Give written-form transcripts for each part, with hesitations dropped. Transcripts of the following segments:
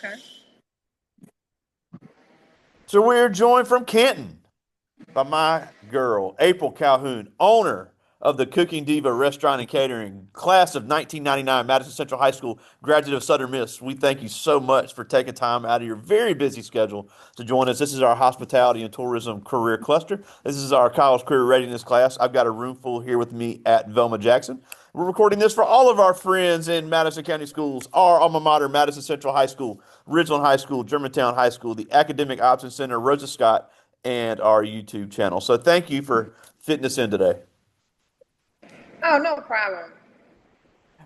Okay. So we're joined from Canton by my girl, April Calhoun, owner of the Cooking Diva Restaurant and Catering, class of 1999, Madison Central High School, graduate of Southern Miss. We thank you so much for taking time out of your very busy schedule to join us. This is our hospitality and tourism career cluster. This is our college career readiness class. I've got a room full here with me at Velma Jackson. We're recording this for all of our friends in Madison County Schools, our alma mater, Madison Central High School, Ridgeland High School, Germantown High School, the Academic Options Center, Rosa Scott, and our YouTube channel. So thank you for fitting us in today. Oh, no problem.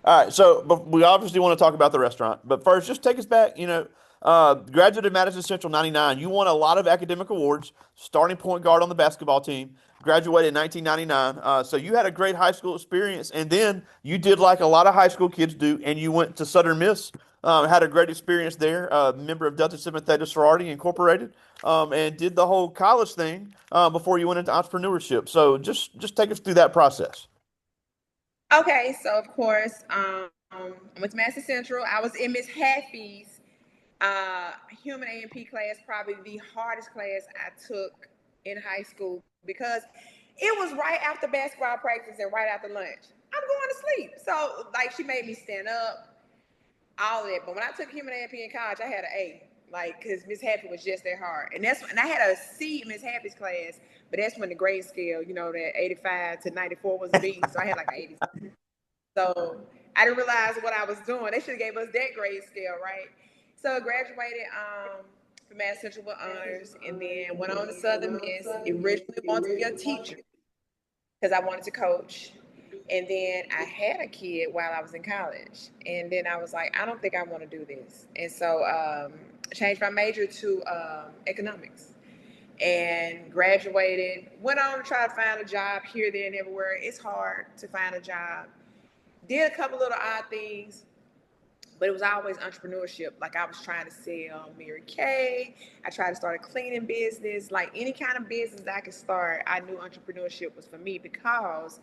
All right, so but we obviously want to talk about the restaurant, but first, just take us back. Graduate of Madison Central '99. You won a lot of academic awards. Starting point guard on the basketball team. Graduated in 1999. So you had a great high school experience, and then you did like a lot of high school kids do, and you went to Southern Miss. Had a great experience there. Member of Delta Sigma Theta Sorority Incorporated, and did the whole college thing before you went into entrepreneurship. So just take us through that process. Okay, so of course, I went to Madison Central. I was in Miss Haffey's human A&P class, probably the hardest class I took in high school because it was right after basketball practice and right after lunch. I'm going to sleep. So, like, she made me stand up, all of that. But when I took human A&P in college, I had an A, like, because Miss Happy was just that hard. And I had a C in Miss Happy's class, but that's when the grade scale, that 85 to 94 was a B. So I had like an 80. So I didn't realize what I was doing. They should have gave us that grade scale, right? So I graduated from Mass Central with honors, and then went on to Southern Miss. Originally wanted to be a teacher because I wanted to coach. And then I had a kid while I was in college. And then I was like, I don't think I want to do this. And so I changed my major to economics and graduated. Went on to try to find a job here, there, and everywhere. It's hard to find a job. Did a couple little odd things, but it was always entrepreneurship. Like I was trying to sell Mary Kay. I tried to start a cleaning business. Like any kind of business that I could start, I knew entrepreneurship was for me because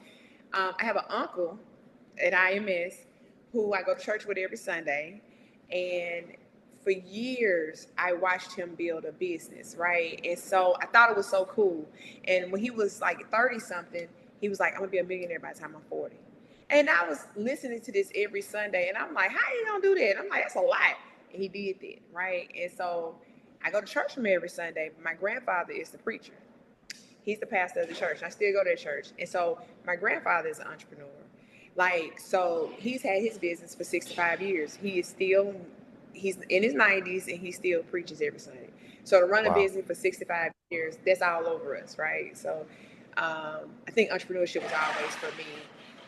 I have an uncle at IMS who I go to church with every Sunday. And for years, I watched him build a business, right? And so I thought it was so cool. And when he was like 30 something, he was like, I'm going to be a millionaire by the time I'm 40. And I was listening to this every Sunday, and I'm like, how you gonna do that? I'm like, that's a lot. And he did that, right? And so I go to church from every Sunday. My grandfather is the preacher. He's the pastor of the church. I still go to church. And so my grandfather is an entrepreneur. Like, so he's had his business for 65 years. He's in his 90s and he still preaches every Sunday. So to run a Wow. business for 65 years, that's all over us, right? So I think entrepreneurship was always for me.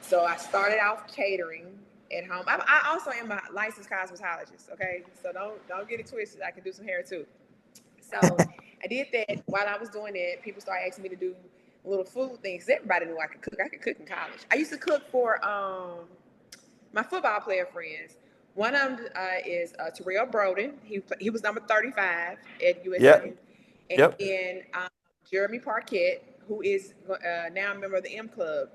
So I started off catering at home. I also am a licensed cosmetologist. Okay, so don't get it twisted. I can do some hair too. So I did that. While I was doing that, people started asking me to do little food things. Everybody knew I could cook. I could cook in college. I used to cook for my football player friends. One of them is Terrell Broden. He was number 35 at USC. Yep. And Yep. then Jeremy Parquette, who is now a member of the M Club.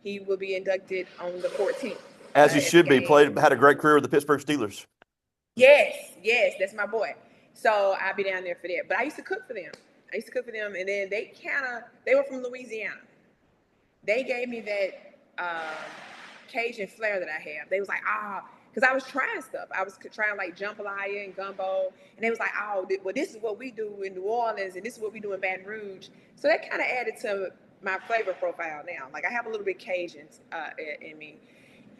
He will be inducted on the 14th As he at the should be. game. Had a great career with the Pittsburgh Steelers. Yes, that's my boy. So I'll be down there for that. But I used to cook for them. And then they were from Louisiana. They gave me that Cajun flair that I have. They was like, because I was trying stuff. I was trying like jambalaya and gumbo, and they was like, well, this is what we do in New Orleans, and this is what we do in Baton Rouge. So that kind of added to my flavor profile now. Like I have a little bit Cajun in me,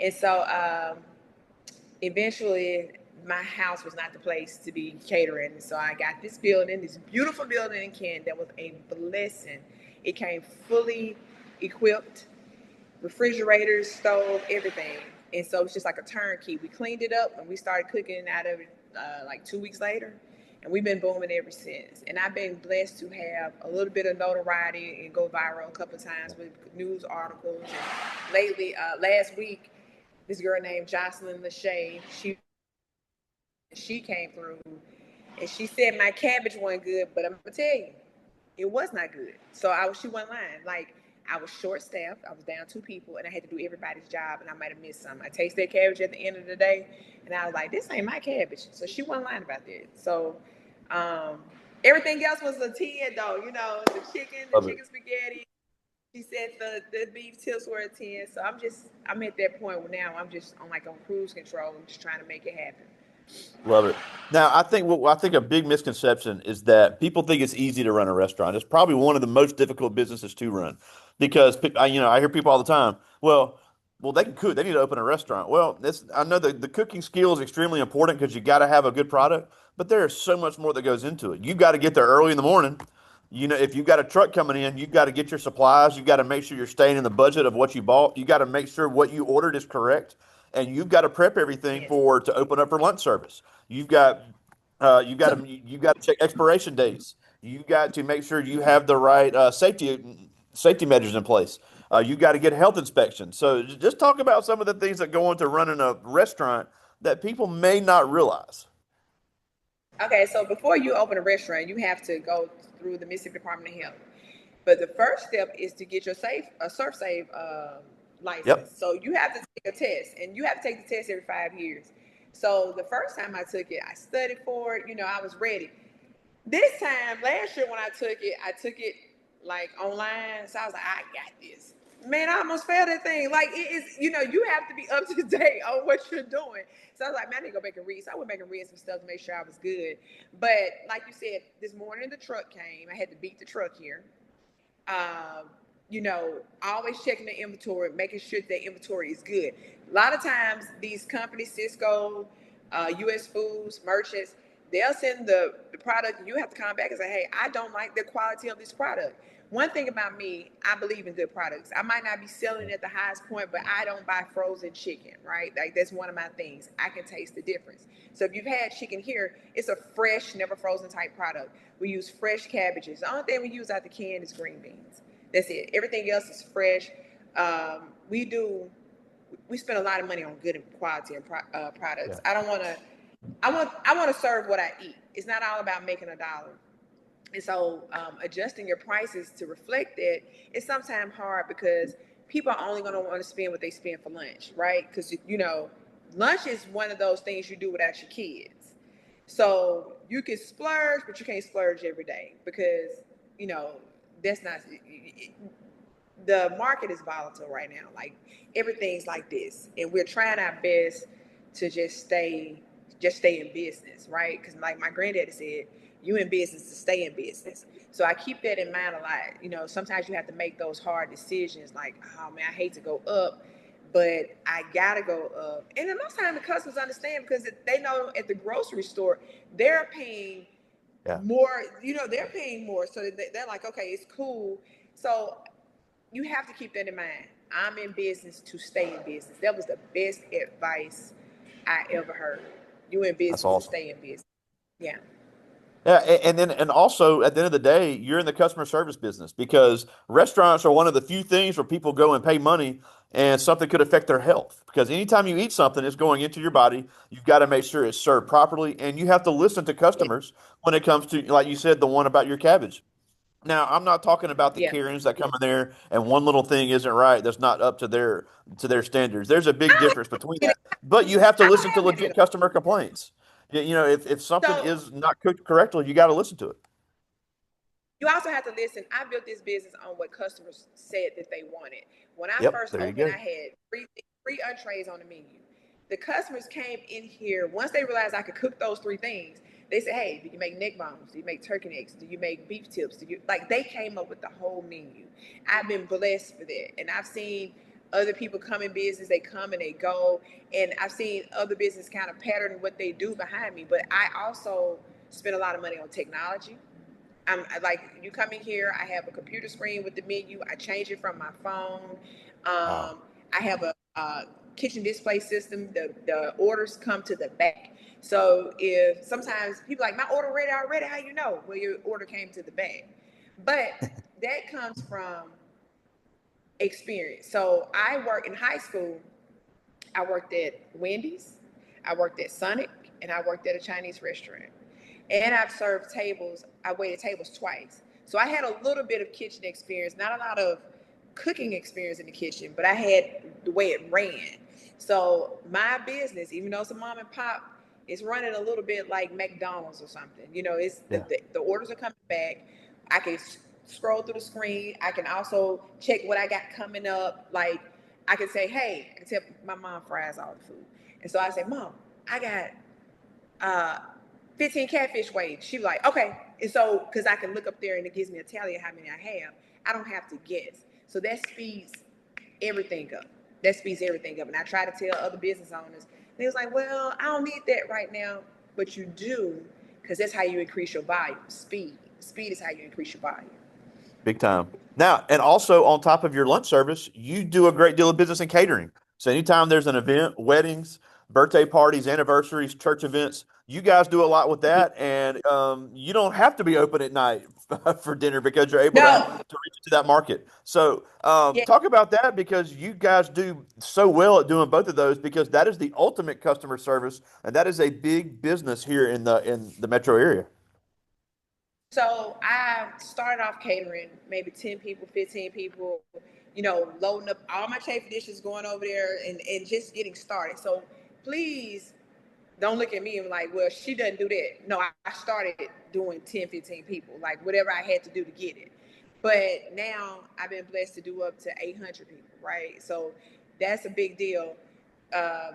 and so eventually my house was not the place to be catering. So I got this building, this beautiful building in Kent that was a blessing. It came fully equipped, refrigerators, stove, everything. And so it's just like a turnkey. We cleaned it up and we started cooking out of it like 2 weeks later. And we've been booming ever since. And I've been blessed to have a little bit of notoriety and go viral a couple of times with news articles. And lately, last week, this girl named Jocelyn Lachey, she came through and she said my cabbage wasn't good, but I'm gonna tell you, it was not good. So she wasn't lying. Like I was short staffed. I was down 2 people, and I had to do everybody's job, and I might have missed some. I tasted that cabbage at the end of the day, and I was like, "This ain't my cabbage." So she wasn't lying about that. So um, everything else was a 10, though. The Love it. chicken spaghetti. She said the beef tips were a 10. So I'm at that point where now I'm just on cruise control. I'm just trying to make it happen. Love it. Now, I think a big misconception is that people think it's easy to run a restaurant. It's probably one of the most difficult businesses to run because I hear people all the time. Well, they can cook. They need to open a restaurant. Well, I know the cooking skill is extremely important because you got to have a good product, but there is so much more that goes into it. You got to get there early in the morning. If you've got a truck coming in, you've got to get your supplies. You've got to make sure you're staying in the budget of what you bought. You got to make sure what you ordered is correct, and you've got to prep everything Yes. to open up for lunch service. You've got to check expiration dates. You've got to make sure you have the right safety measures in place. You've got to get health inspections. So just talk about some of the things that go into running a restaurant that people may not realize. Okay, so before you open a restaurant, you have to go through the Mississippi Department of Health. But the first step is to get your Surf Safe license. Yep. So you have to take a test, and you have to take the test every 5 years. So the first time I took it, I studied for it. I was ready. This time, last year when I took it online. So I was like, I got this. Man, I almost failed that thing. Like it is, you have to be up to date on what you're doing. So I was like, man, I need to go back and read. So I went back and read some stuff to make sure I was good. But like you said, this morning the truck came. I had to beat the truck here. Um, always checking the inventory, making sure that inventory is good. A lot of times, these companies, Cisco, U.S. Foods, merchants, they'll send the product, and you have to come back and say, hey, I don't like the quality of this product. One thing about me, I believe in good products. I might not be selling at the highest point, but I don't buy frozen chicken, right? Like that's one of my things. I can taste the difference. So if you've had chicken here, it's a fresh, never frozen type product. We use fresh cabbages. The only thing we use out the can is green beans. That's it. Everything else is fresh. Um, we do. We spend a lot of money on good quality and products. Yeah. I don't want to. I want to serve what I eat. It's not all about making a dollar. And so adjusting your prices to reflect that is sometimes hard because people are only going to want to spend what they spend for lunch, right? Because lunch is one of those things you do without your kids. So you can splurge, but you can't splurge every day because you know that's not the market is volatile right now. Like everything's like this, and we're trying our best to just stay in business, right? Because like my granddaddy said, you in business to stay in business. So I keep that in mind a lot. Sometimes you have to make those hard decisions. Like, oh man, I hate to go up, but I gotta go up. And then most times the customers understand because they know at the grocery store they're paying Yeah. more. They're paying more, so they're like, okay, it's cool. So you have to keep that in mind. I'm in business to stay in business. That was the best advice I ever heard. You in That's business to awesome. stay in business. Yeah. Yeah, and also at the end of the day, you're in the customer service business because restaurants are one of the few things where people go and pay money and something could affect their health. Because anytime you eat something, it's going into your body. You've got to make sure it's served properly, and you have to listen to Yeah. customers when it comes to, like you said, the one about your cabbage. Now, I'm not talking about the Yeah. Karens that come in there and one little thing isn't right that's not up to their standards. There's a big I difference between don't that. But you have to listen to have any of legit them. customer complaints. If something So is not cooked correctly, you got to listen to it. you also have to listen. I built this business on what customers said that they wanted. When I Yep, first there you opened, go. I had three entrees on the menu. The customers came in here once they realized I could cook those three things. They said, "Hey, do you make neck bones? Do you make turkey necks? Do you make beef tips? Do you like?" They came up with the whole menu. I've been blessed for that, and I've seen other people come in business. They come and they go, and I've seen other business kind of pattern what they do behind me. But I also spend a lot of money on technology. Like you come in here, I have a computer screen with the menu. I change it from my phone. Wow. I have a kitchen display system. The orders come to the back. So if sometimes people are like my order ready already, how you know? Well, your order came to the back. But that comes from experience. So I work in high school. I worked at Wendy's, I worked at Sonic, and I worked at a Chinese restaurant. And I've served tables, I waited tables twice. So I had a little bit of kitchen experience, not a lot of cooking experience in the kitchen, but I had the way it ran. So my business, even though it's a mom and pop, it's running a little bit like McDonald's or something. You know, it's Yeah. the orders are coming back. I can scroll through the screen. I can also check what I got coming up. Like I can say, hey, I can tell my mom fries all the food. And so I say, Mom, I got uh 15 catfish weighed. She was like, okay. And so, because I can look up there and it gives me a tally of how many I have, I don't have to guess. So that speeds everything up. That speeds everything up. And I try to tell other business owners, they was like, well, I don't need that right now, but you do, because that's how you increase your volume. Speed. Speed is how you increase your volume. Big time. Now, and also on top of your lunch service, you do a great deal of business in catering. So anytime there's an event, weddings, birthday parties, anniversaries, church events, you guys do a lot with that, and you don't have to be open at night for dinner because you're able No. to reach into that market. So Yeah. talk about that because you guys do so well at doing both of those because that is the ultimate customer service, and that is a big business here in the metro area. So I started off catering, maybe 10 people, 15 people, you know, loading up all my chafe dishes, going over there and just getting started. So please don't look at me and like, well, she doesn't do that. No, I started doing 10, 15 people, like whatever I had to do to get it. But now I've been blessed to do up to 800 people, right? So that's a big deal. Uh,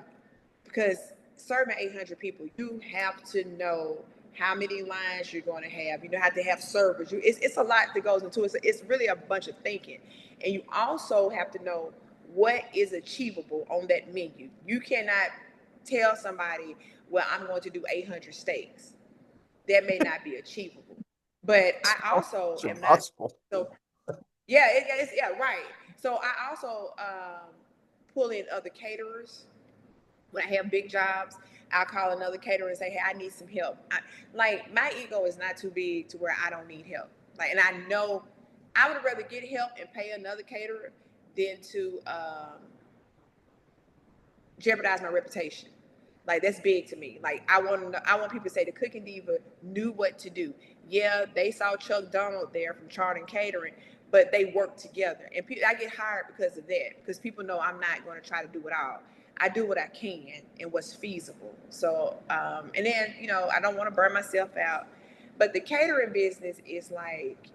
because serving 800 people, you have to know how many lines you're going to have. You have to have servers. It's a lot that goes into it. So it's really a bunch of thinking. And you also have to know what is achievable on that menu. You cannot tell somebody, well, I'm going to do 800 steaks. That may not be achievable. But I also It's am not, impossible. so yeah, yeah, right. So I also pull in other caterers when I have big jobs. I'll call another caterer and say, hey, I need some help. Like my ego is not too big to where I don't need help. Like, and I know I would rather get help and pay another caterer than to jeopardize my reputation. Like that's big to me. Like I want people to say the Cooking Diva knew what to do. Yeah, they saw Chuck Donald there from Charting Catering, but they worked together. And I get hired because of that. Because people know I'm not going to try to do it all. I do what I can and what's feasible. So, and then I don't want to burn myself out. But the catering business is like,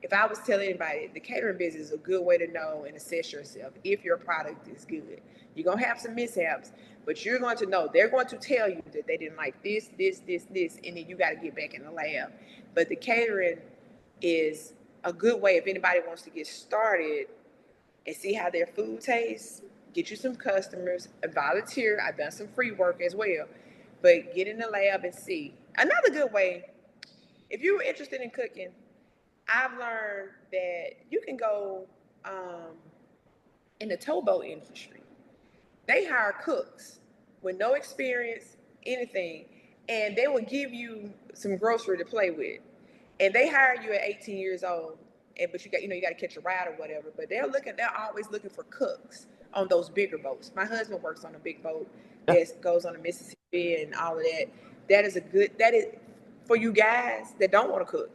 if I was telling anybody, the catering business is a good way to know and assess yourself if your product is good. You're gonna have some mishaps, but you're going to know. They're going to tell you that they didn't like this, and then you got to get back in the lab. But the catering is a good way if anybody wants to get started and see how their food tastes. Get you some customers, volunteer. I've done some free work as well, but get in the lab and see. Another good way, if you're interested in cooking, I've learned that you can go in the towboat industry. They hire cooks with no experience, anything, and they will give you some grocery to play with. And they hire you at 18 years old, and but you got to catch a ride or whatever. But they're always looking for cooks on those bigger boats. My husband works on a big boat Yeah. that goes on the Mississippi and all of that. That is for you guys that don't want to cook.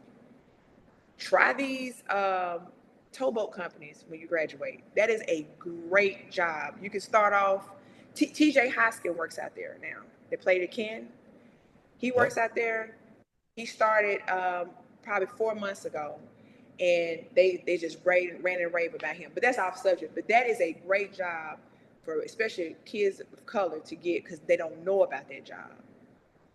Try these towboat companies when you graduate. That is a great job. You can start off. TJ Hoskin works out there now. They played at Ken. He Yeah. works out there. He started probably 4 months ago, and they just ran and rave about him. But that's off subject. But that is a great job for especially kids of color to get because they don't know about that job.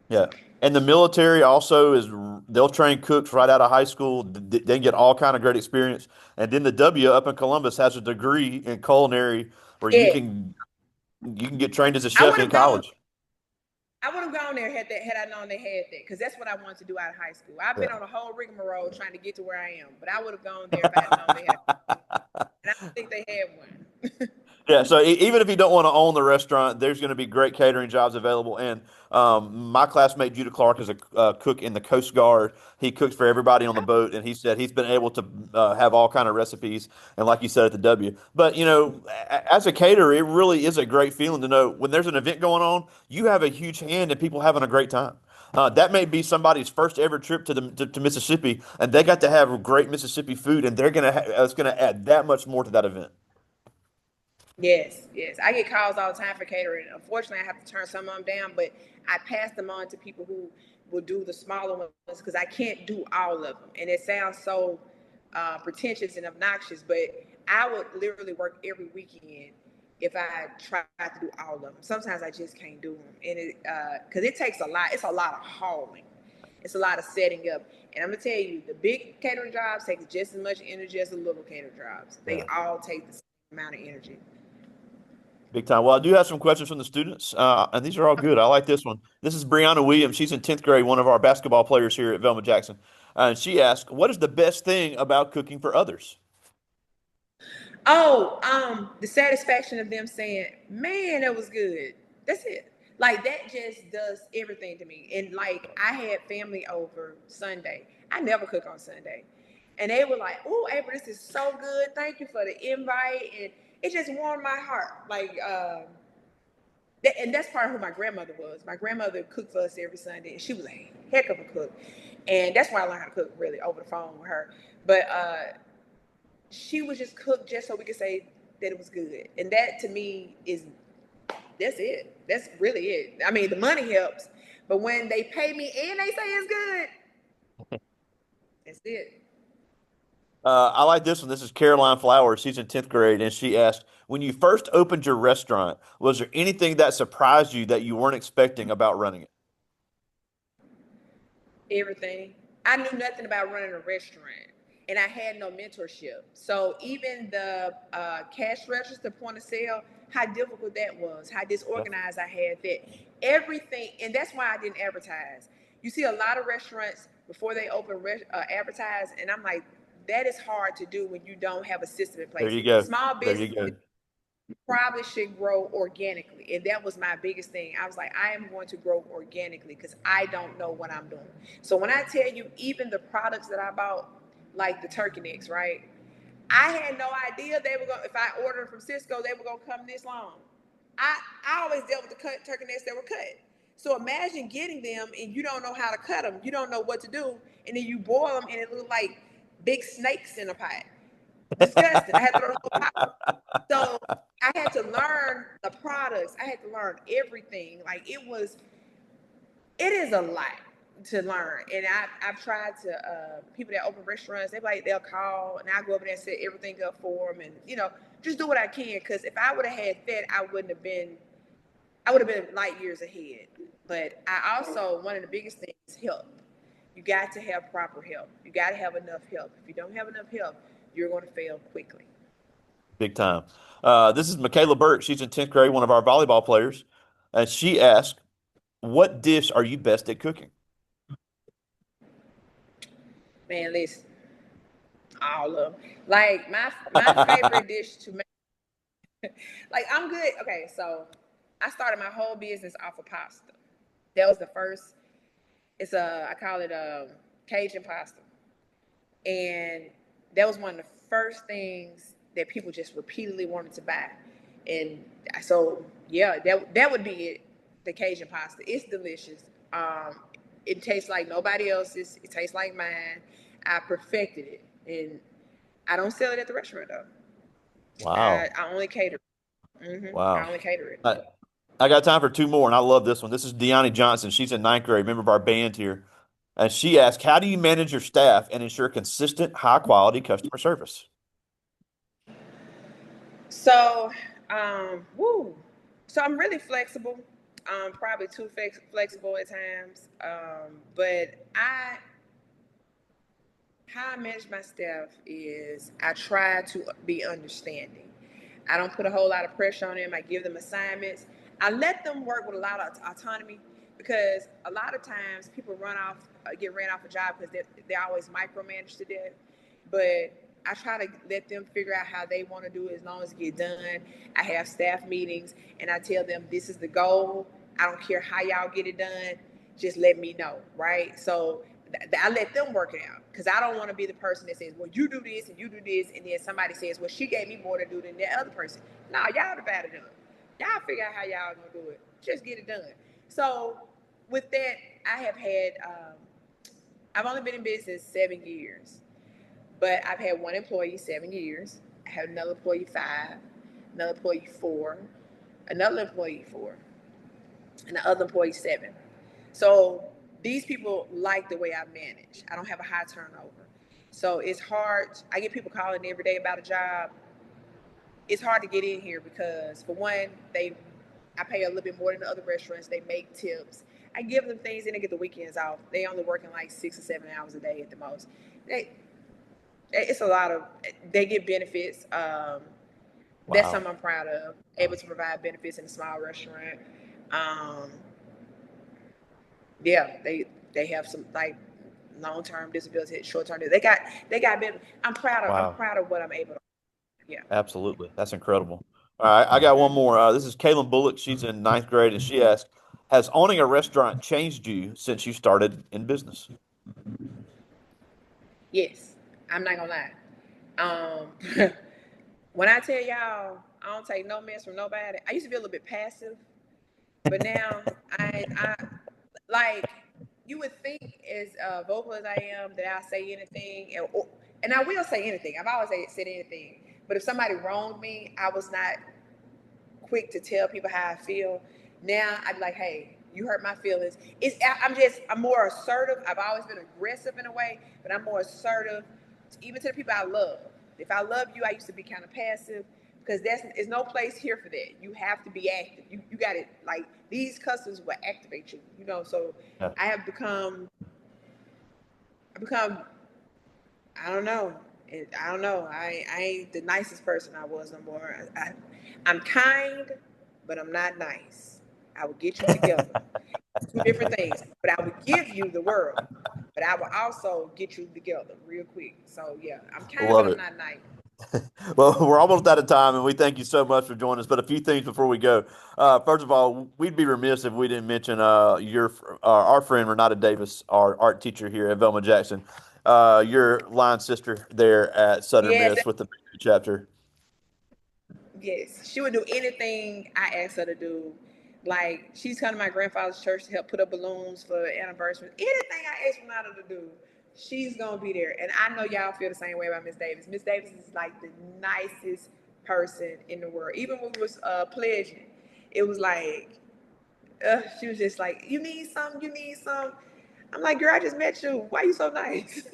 Yeah. And the military also is they'll train cooks right out of high school. They get all kind of great experience. And then the W up in Columbus has a degree in culinary where Yeah, you can get trained as a I chef would in have gone. college. I would have gone there had I known they had that, because that's what I wanted to do out of high school. I've been on a whole rigmarole trying to get to where I am, but I would have gone there if I had known they had, and I don't think they had one. Yeah, so even if you don't want to own the restaurant, there's going to be great catering jobs available. And my classmate Judah Clark is a cook in the Coast Guard. He cooks for everybody on the boat, and he said he's been able to have all kind of recipes. And like you said at the W, but as a caterer, it really is a great feeling to know when there's an event going on, you have a huge hand in people having a great time. That may be somebody's first ever trip to Mississippi, and they got to have great Mississippi food, and it's gonna add that much more to that event. Yes, yes. I get calls all the time for catering. Unfortunately, I have to turn some of them down, but I pass them on to people who will do the smaller ones because I can't do all of them. And it sounds so pretentious and obnoxious, but I would literally work every weekend if I tried to do all of them. Sometimes I just can't do them, and it because it takes a lot. It's a lot of hauling. It's a lot of setting up. And I'm gonna tell you, the big catering jobs take just as much energy as the little catering jobs. They Yeah. all take the same amount of energy. Big time. Well, I do have some questions from the students, and these are all good. I like this one. This is Brianna Williams. She's in 10th grade, one of our basketball players here at Velma Jackson. And she asked, what is the best thing about cooking for others? Oh, the satisfaction of them saying, "Man, that was good." That's it. Like that just does everything to me. And like I had family over Sunday. I never cook on Sunday, and they were like, "Oh, April, this is so good. Thank you for the invite." And it just warmed my heart. Like, and that's part of who my grandmother was. My grandmother cooked for us every Sunday, and she was a heck of a cook. And that's why I learned how to cook really over the phone with her. But she would just cook just so we could say that it was good. And that to me is that's it. That's really it. I mean, the money helps, but when they pay me and they say it's good, that's it. I like this one. This is Caroline Flowers. She's in 10th grade, and she asked, when you first opened your restaurant, was there anything that surprised you that you weren't expecting about running it? Everything. I knew nothing about running a restaurant, and I had no mentorship. So even the cash register, point of sale, how difficult that was, how Yeah. disorganized I had that, everything, and that's why I didn't advertise. You see a lot of restaurants before they open advertise, and I'm like, that is hard to do when you don't have a system in There place. you go. Small There you business go. probably should grow organically. And that was my biggest thing. I was like, I am going to grow organically because I don't know what I'm doing. So when I tell you, even the products that I bought, like the turkey necks, right? I had no idea they were going to, if I ordered from Cisco, they were going to come this long. I always dealt with the turkey necks that were cut. So imagine getting them and you don't know how to cut them. You don't know what to do. And then you boil them and it look like big snakes in a pot. Disgusting. I had to throw the whole pot. So I had to learn the products. I had to learn everything. Like it is a lot to learn. And I've tried to, people that open restaurants, they'll call and I go over there and set everything up for them and, just do what I can. Cause if I would have had that, I would have been light years ahead. But I also, one of the biggest things is help. You got to have proper help. You got to have enough help. If you don't have enough help, you're going to fail quickly. Big time. This is Michaela Burt. She's in 10th grade, one of our volleyball players. And she asked, what dish are you best at cooking? Man, listen, all of them. Like my favorite dish to make. Like I'm good. Okay, so I started my whole business off of pasta. That was the first. It's a I call it a Cajun pasta, and that was one of the first things that people just repeatedly wanted to buy. And so yeah, that would be it. The Cajun pasta. It's delicious. It tastes like nobody else's. It tastes like mine. I perfected it, and I don't sell it at the restaurant though. I, Wow. I only cater. I Wow. only cater it. I, I got time for two more, and I love this one. This is Deani Johnson. She's in 9th grade, member of our band here. And she asked, how do you manage your staff and ensure consistent, high quality customer service? So, woo. So I'm really flexible. Probably too flexible at times. But how I manage my staff is I try to be understanding. I don't put a whole lot of pressure on them. I give them assignments. I let them work with a lot of autonomy because a lot of times people get ran off a job because they're always micromanaged to death. But I try to let them figure out how they want to do it as long as it get done. I have staff meetings and I tell them this is the goal. I don't care how y'all get it done. Just let me know, right? So I let them work it out because I don't want to be the person that says, well, you do this and you do this. And then somebody says, well, she gave me more to do than that other person. No, y'all about it done. Y'all figure out how y'all gonna do it. Just get it done. So with that, I have had. I've only been in business 7 years, but I've had one employee 7 years. I had another employee 5, another employee 4, another employee 4, and the other employee 7. So these people like the way I manage. I don't have a high turnover. So it's hard. I get people calling every day about a job. It's hard to get in here because, for one, I pay a little bit more than the other restaurants. They make tips. I give them things and they get the weekends off. They only working like 6 or 7 hours a day at the most. It's a lot of. They get benefits. That's Wow. something I'm proud of. Able to provide benefits in a small restaurant. Um, yeah, they have some like long term disability, short term. They got benefits. I'm Wow. proud of what I'm able to. Yeah. Absolutely. That's incredible. All right. I got one more. This is Kaylin Bullock. She's in ninth grade, and she asked, has owning a restaurant changed you since you started in business? Yes. I'm not gonna lie. Um, when I tell y'all I don't take no mess from nobody, I used to be a little bit passive, but now I like you would think as vocal as I am that I'll say anything, and I will say anything. I've always said anything. But if somebody wronged me, I was not quick to tell people how I feel. Now I'd be like, hey, you hurt my feelings. I'm more assertive. I've always been aggressive in a way, but I'm more assertive, even to the people I love. If I love you, I used to be kind of passive because there's no place here for that. You have to be active. You got it. Like these customers will activate you. So Yeah. I have become I don't know. I don't know. I ain't the nicest person I was no more. I'm kind, but I'm not nice. I will get you together. Two different things. But I will give you the world. But I will also get you together real quick. So yeah, I'm kind, but Love I'm it. not nice. Well, we're almost out of time, and we thank you so much for joining us. But a few things before we go. First of all, we'd be remiss if we didn't mention our friend Renata Davis, our art teacher here at Velma Jackson, your line sister there at Southern Yes, Miss with the chapter. yes. She would do anything I asked her to do. Like she's come to my grandfather's church to help put up balloons for anniversaries. Anything I asked Renata to do, she's gonna be there. And I know y'all feel the same way about Miss Davis. Miss Davis is like the nicest person in the world. Even when we was pledging, it was like she was just like, "You need something? You need some?" I'm like, "Girl, I just met you. Why you so nice?"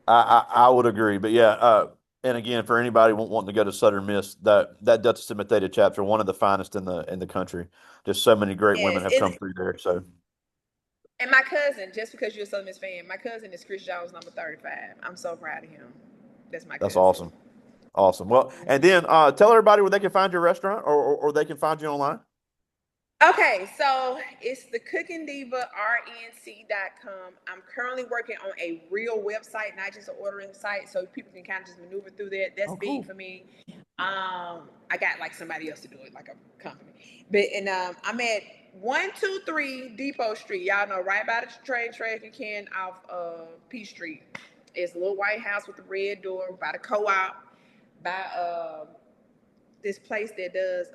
I would agree, but yeah, and again, for anybody wanting to go to Southern Miss, that Delta Sigma Theta chapter, one of the finest in the country. Just so many great women Yes, have come through there. So and my cousin, just because you're a Southern Miss fan, my cousin is Chris Jones, number 35. I'm so proud of him. That's my that's cousin. awesome, awesome. Well, and then tell everybody where they can find your restaurant, or they can find you online. Okay, so it's the Cooking Diva RNC.com. I'm currently working on a real website, not just an ordering site, so people can kind of just maneuver through that. That's Oh, big cool. for me. I got like somebody else to do it, like a company. But and I'm at 123 Depot Street. Y'all know right by the trade you can off P Street. It's a little white house with the red door by the co-op, by this place that does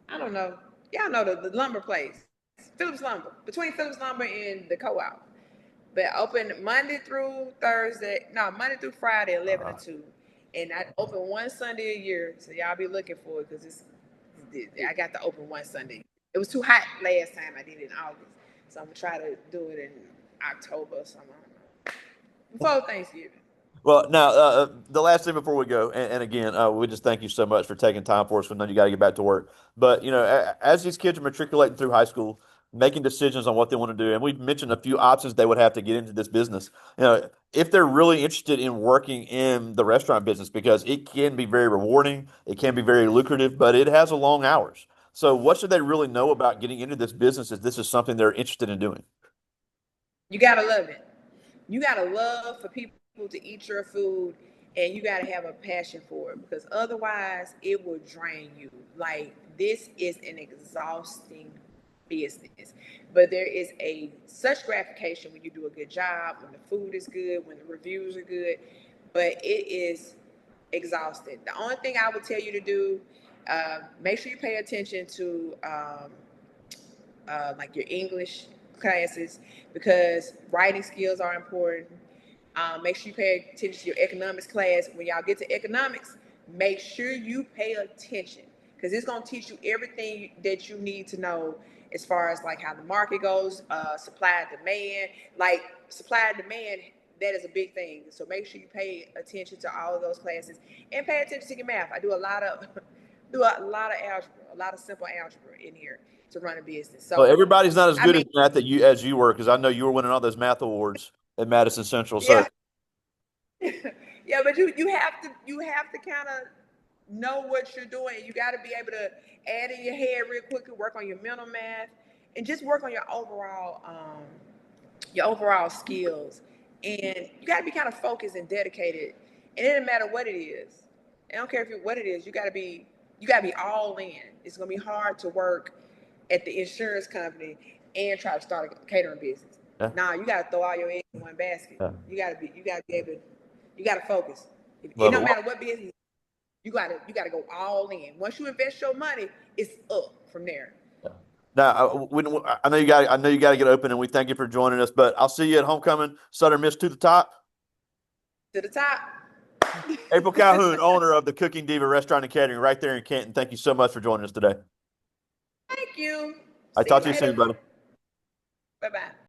I don't know. Y'all know the lumber place, Phillips Lumber, between Phillips Lumber and the co-op. But open Monday through Thursday, no, Monday through Friday, 11 to Uh, 2. And I open one Sunday a year, so y'all be looking for it because I got to open one Sunday. It was too hot last time I did it in August, so I'm gonna try to do it in October or something before Thanksgiving. Well, now the last thing before we go, and again, we just thank you so much for taking time for us. We know you got to get back to work, but as these kids are matriculating through high school, making decisions on what they want to do, and we've mentioned a few options they would have to get into this business. If they're really interested in working in the restaurant business, because it can be very rewarding, it can be very lucrative, but it has a long hours. So, what should they really know about getting into this business if this is something they're interested in doing? You gotta love it. You gotta love for people to eat your food, and you gotta have a passion for it because otherwise it will drain you. Like this is an exhausting business, but there is a such gratification when you do a good job, when the food is good, when the reviews are good. But it is exhausted. The only thing I would tell you to do, make sure you pay attention to like your English classes, because writing skills are important. Make sure you pay attention to your economics class. When y'all get to economics, make sure you pay attention, because it's going to teach you everything that you need to know as far as like how the market goes, supply and demand. Like supply and demand, that is a big thing. So make sure you pay attention to all of those classes and pay attention to your math. I do a lot of algebra, a lot of simple algebra in here to run a business. Well, So everybody's not as I good mean, at math that you as you were, because I know you were winning all those math awards at Madison Central. So yeah, yeah, but you have to kind of know what you're doing. You got to be able to add in your head real quickly, work on your mental math, and just work on your overall skills. And you got to be kind of focused and dedicated. And it doesn't matter what it is. I don't care what it is. You got to be all in. It's gonna be hard to work at the insurance company and try to start a catering business. yeah, Nah, you got to throw all your eggs in one basket. yeah. You got to be able to, you got to focus. It Love no it. matter what business, you got to go all in. Once you invest your money, it's up from there. Yeah. Now, I know you got to get open, and we thank you for joining us. But I'll see you at homecoming. Southern Miss to the top. To the top. April Calhoun, owner of the Cooking Diva Restaurant and Catering, right there in Canton. Thank you so much for joining us today. Thank you. I See talk you to you soon, later. buddy. Bye bye.